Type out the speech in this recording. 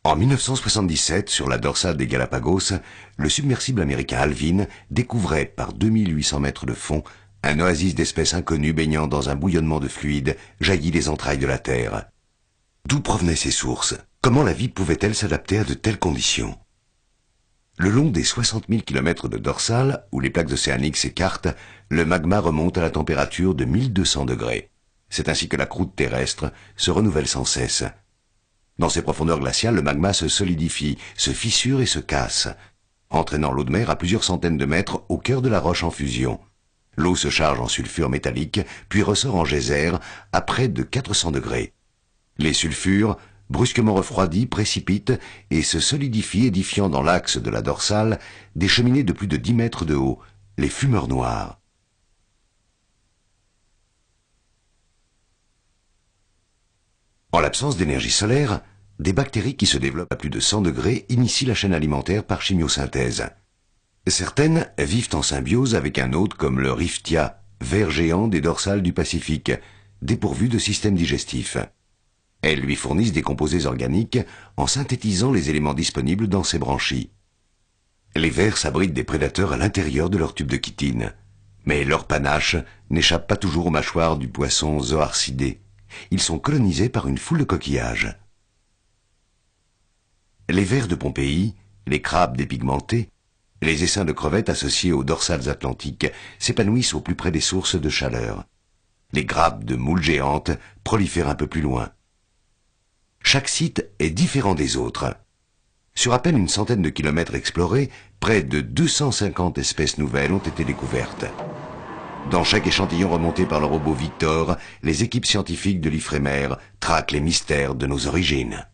En 1977, sur la dorsale des Galapagos, le submersible américain Alvin découvrait, par 2800 mètres de fond, un oasis d'espèces inconnues baignant dans un bouillonnement de fluide jailli des entrailles de la Terre. D'où provenaient ces sources? Comment la vie pouvait-elle s'adapter à de telles conditions? Le long des 60 000 km de dorsale, où les plaques océaniques s'écartent, le magma remonte à la température de 1200 degrés. C'est ainsi que la croûte terrestre se renouvelle sans cesse. Dans ces profondeurs glaciales, le magma se solidifie, se fissure et se casse, entraînant l'eau de mer à plusieurs centaines de mètres au cœur de la roche en fusion. L'eau se charge en sulfure métallique, puis ressort en geyser à près de 400 degrés. Les sulfures, brusquement refroidis, précipitent et se solidifient, édifiant dans l'axe de la dorsale des cheminées de plus de 10 mètres de haut, les fumeurs noirs. En l'absence d'énergie solaire, des bactéries qui se développent à plus de 100 degrés initient la chaîne alimentaire par chimiosynthèse. Certaines vivent en symbiose avec un hôte comme le Riftia, ver géant des dorsales du Pacifique, dépourvu de système digestif. Elles lui fournissent des composés organiques en synthétisant les éléments disponibles dans ses branchies. Les vers s'abritent des prédateurs à l'intérieur de leur tube de chitine. Mais leur panache n'échappe pas toujours aux mâchoires du poisson zoarcidé. Ils sont colonisés par une foule de coquillages. Les vers de Pompéi, les crabes dépigmentés, les essaims de crevettes associés aux dorsales atlantiques s'épanouissent au plus près des sources de chaleur. Les grappes de moules géantes prolifèrent un peu plus loin. Chaque site est différent des autres. Sur à peine une centaine de kilomètres explorés, près de 250 espèces nouvelles ont été découvertes. Dans chaque échantillon remonté par le robot Victor, les équipes scientifiques de l'Ifremer traquent les mystères de nos origines.